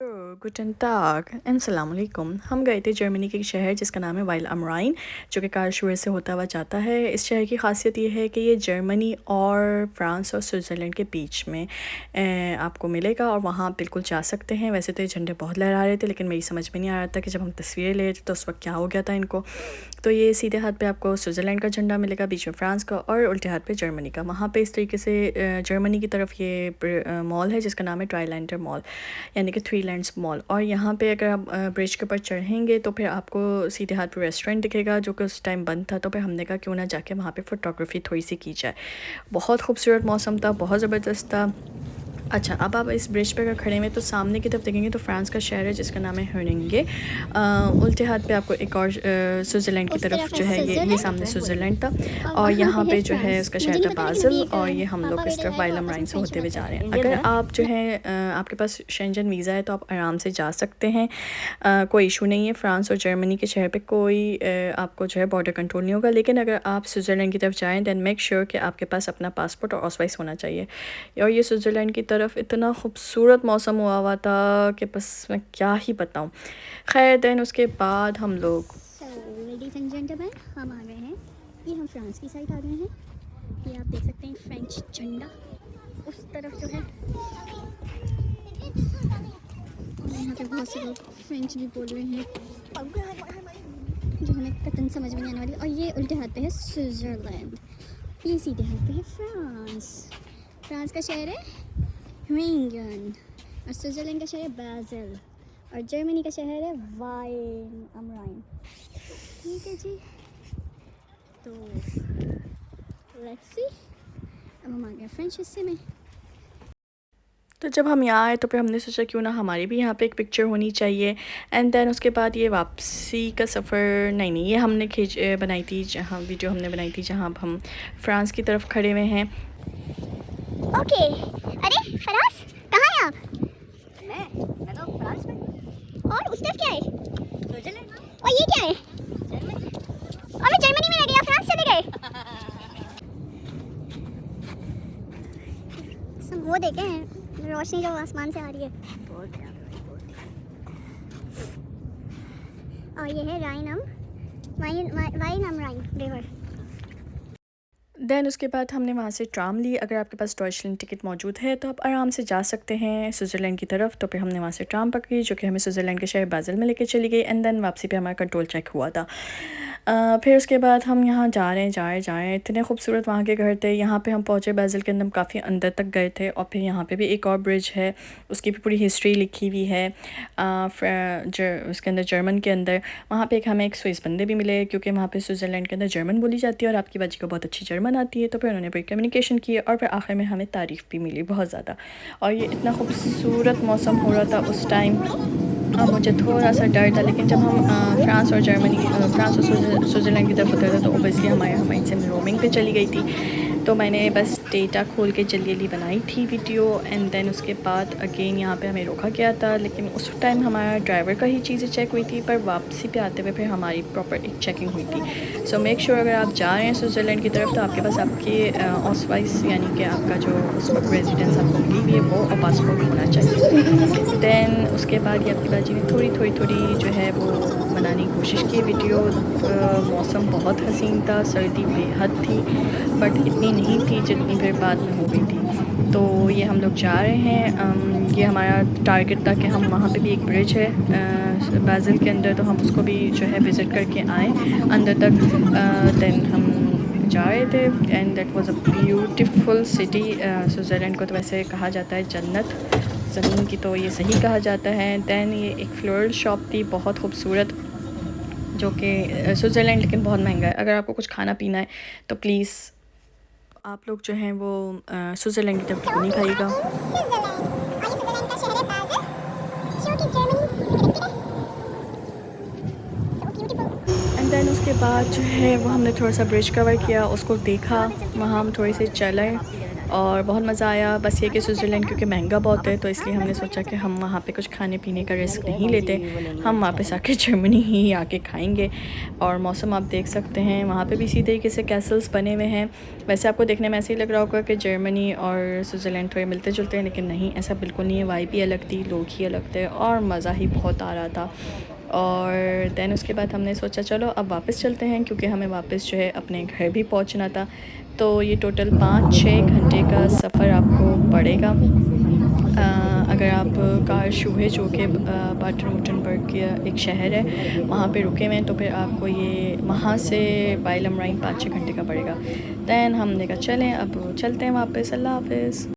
गुटन ताग अस्सलाम वालेकुम। हम गए थे जर्मनी के एक शहर जिसका नाम है वाइल अम राइन, जो कि कार्लसरूहे से होता हुआ जाता है। इस शहर की खासियत ये है कि ये जर्मनी और फ्रांस और स्विट्ज़रलैंड के बीच में आपको मिलेगा और वहाँ आप बिल्कुल जा सकते हैं। वैसे तो ये झंडे बहुत लहरा रहे थे, लेकिन मेरी समझ में नहीं आ रहा था कि जब हम तस्वीरें ले रहे थे तो उस वक्त क्या हो गया था इनको। तो ये सीधे हाथ पे आपको स्विट्ज़रलैंड का झंडा मिलेगा, बीच में फ्रांस का, और उल्टे हाथ पे जर्मनी का। वहाँ पे इस तरीके से जर्मनी की तरफ ये मॉल है जिसका नाम है ट्राइलैंडर मॉल, यानी कि थ्री लैंड्स मॉल। और यहाँ पे अगर आप ब्रिज के ऊपर चढ़ेंगे तो फिर आपको सीधे हाथ पे रेस्टोरेंट दिखेगा, जो कि उस टाइम बंद था। तो फिर हमने कहा क्यों ना जाके वहाँ पे फ़ोटोग्राफी थोड़ी सी की जाए। बहुत खूबसूरत मौसम था, बहुत ज़बरदस्त था। अच्छा, अब आप इस ब्रिज पे अगर खड़े हैं तो सामने की तरफ देखेंगे तो फ्रांस का शहर है जिसका नाम है हर्निंगे। उल्टे हाथ पे आपको एक और स्विट्ज़रलैंड की तरफ जो है ये सामने स्विट्ज़रलैंड था, और यहाँ पे जो है उसका शहर था बाज़ल। और ये हम लोग इस तरफ वाइल अम राइन से होते हुए जा रहे हैं। अगर आप जो है आपके पास शेंजन वीज़ा है तो आप आराम से जा सकते हैं, कोई इशू नहीं है। फ्रांस और जर्मनी के शहर पे कोई आपको जो है बॉर्डर कंट्रोल नहीं होगा। लेकिन अगर आप स्विट्ज़रलैंड की तरफ जाएँ दैन मेक श्योर कि आपके पास अपना पासपोर्ट और ऑसवाइस होना चाहिए। और ये स्विट्ज़रलैंड की तरफ इतना खूबसूरत मौसम हुआ था कि बस मैं क्या ही बताऊँ। खैर दैन उसके बाद हम लोग लेडीज एंड जेंटलमैन, हम आ गए हैं। ये हम फ्रांस की साइड आ गए हैं। ये आप देख सकते हैं फ्रेंच झंडा उस तरफ जो है। और यहाँ पे बहुत से लोग फ्रेंच भी बोल रहे हैं जो हमें कतई समझ में नहीं आने वाली। और ये उल्टे हाथ पे है स्विट्ज़रलैंड, ये सीधे हाथ पे है फ्रांस। फ्रांस का शहर है ह्यूइंगन और स्विट्ज़रलैंड का शहर है बाज़ल और जर्मनी का शहर है वाइल अम राइन। ठीक है जी, तो लेट्स सी, अब हम आ गए फ्रेंच हिस्से में। तो जब हम यहाँ आए तो फिर हमने सोचा क्यों ना हमारी भी यहाँ पे एक पिक्चर होनी चाहिए। एंड देन उसके बाद ये वापसी का सफ़र नहीं, ये हमने बनाई थी, जहाँ वीडियो हमने बनाई थी जहाँ हम फ्रांस की तरफ खड़े हुए हैं। ओके, अरे फराज कहाँ हैं आप? मैं तो फ्रांस में। और उस तरफ क्या है? स्विट्ज़रलैंड। और ये क्या है? जर्मनी। और मैं जर्मनी में रह गया, फ्रांस चले गए। सब वो देखे हैं रोशनी जो आसमान से आ रही है। और ये है वाइन अम राइन रिवर। दैन उसके बाद हमने वहाँ से ट्राम ली। अगर आपके पास डॉइचलैंड टिकट मौजूद है तो आप आराम से जा सकते हैं स्विट्ज़रलैंड की तरफ। तो फिर हमने वहाँ से ट्राम पकड़ी जो कि हमें स्विट्ज़रलैंड के शहर बाज़ल में लेके चली गई। एंड देन वापसी पे हमारा कंट्रोल चेक हुआ था। फिर उसके बाद हम यहाँ जा रहे हैं। इतने खूबसूरत वहाँ के घर थे। यहाँ पे हम पहुँचे बाज़ल के अंदर, हम काफ़ी अंदर तक गए थे। और फिर यहाँ पे भी एक और ब्रिज है, उसकी भी पूरी हिस्ट्री लिखी हुई है उसके अंदर, जर्मन के अंदर। वहाँ पे हमें एक स्विस बंदे भी मिले, क्योंकि वहाँ पे स्विट्ज़रलैंड के अंदर जर्मन बोली जाती है और आपकी बाजी को बहुत अच्छी जर्मन आती है। तो फिर उन्होंने पूरी कम्युनिकेशन की और फिर आखिर में हमें तारीफ़ भी मिली बहुत ज़्यादा। और ये इतना खूबसूरत मौसम हो रहा था उस टाइम, मुझे थोड़ा सा डर था। लेकिन जब हम फ्रांस और स्विट्ज़रलैंड की तरफ उतरे थे तो ओबियसली हमारी सिम रोमिंग पे चली गई थी। तो मैंने बस डेटा खोल के जल्दी बनाई थी वीडियो। एंड देन उसके बाद अगेन यहाँ पे हमें रोका गया था, लेकिन उस टाइम हमारा ड्राइवर का ही चीज़ें चेक हुई थी, पर वापसी पे आते हुए फिर हमारी प्रॉपर एक चेकिंग हुई थी। सो मेक श्योर अगर आप जा रहे हैं स्विट्ज़रलैंड की तरफ तो आपके पास आपके ऑसवाइस, यानी कि आपका जो उस वक्त रेजिडेंस आपको मिली हुई है वो और पासपोर्ट होना चाहिए। दैन उसके बाद ये आपकी बाजी ने थोड़ी जो है वो बनाने की कोशिश की वीडियो। मौसम बहुत हसीन था, सर्दी बेहद थी, बट इतनी नहीं थी जितनी फिर बाद में हो गई थी। तो ये हम लोग जा रहे हैं। ये हमारा टारगेट था कि हम वहाँ पे भी एक ब्रिज है बाज़ल के अंदर, तो हम उसको भी जो है विज़िट करके आएँ अंदर तक। दैन हम जा रहे थे and that was a beautiful city. Switzerland को तो वैसे कहा जाता है जन्नत ज़मीन की, तो ये सही कहा जाता है। दैन ये एक फ्लोरल शॉप थी बहुत खूबसूरत, जो कि स्विट्ज़रलैंड लेकिन बहुत महंगा है। अगर आपको कुछ खाना पीना है तो प्लीज़ आप लोग जो हैं वो स्विट्ज़रलैंड की तरफ क्यों नहीं खाइएगा। एंड देन उसके बाद जो है वो हमने थोड़ा सा ब्रिज कवर किया, उसको देखा, वहाँ हम थोड़े से चले। और बहुत मज़ा आया। बस ये कि स्विट्ज़रलैंड क्योंकि महंगा बहुत है तो इसलिए हमने सोचा कि हम वहाँ पे कुछ खाने पीने का रिस्क नहीं लेते, हम वापस आके जर्मनी ही आके खाएंगे। और मौसम आप देख सकते हैं, वहाँ पे भी इसी तरीके से कैसल्स बने हुए हैं। वैसे आपको देखने में ऐसे ही लग रहा होगा कि जर्मनी और स्विट्ज़रलैंड थोड़े मिलते जुलते हैं, लेकिन नहीं, ऐसा बिल्कुल नहीं है। वाइब भी अलग थी, लोग ही अलग थे और मज़ा ही बहुत आ रहा था। और दैन उसके बाद हमने सोचा चलो अब वापस चलते हैं, क्योंकि हमें वापस जो है अपने घर भी पहुंचना था। तो ये टोटल 5-6 घंटे का सफ़र आपको पड़ेगा अगर आप कार्लसरूहे जो कि बाden-württemberग का एक शहर है वहाँ पे रुके हुए हैं, तो फिर आपको ये वहाँ से बाइल एम राइन 5-6 घंटे का पड़ेगा। दैन हमने कहा चलें अब चलते हैं वापस। अल्लाह हाफ़िज़।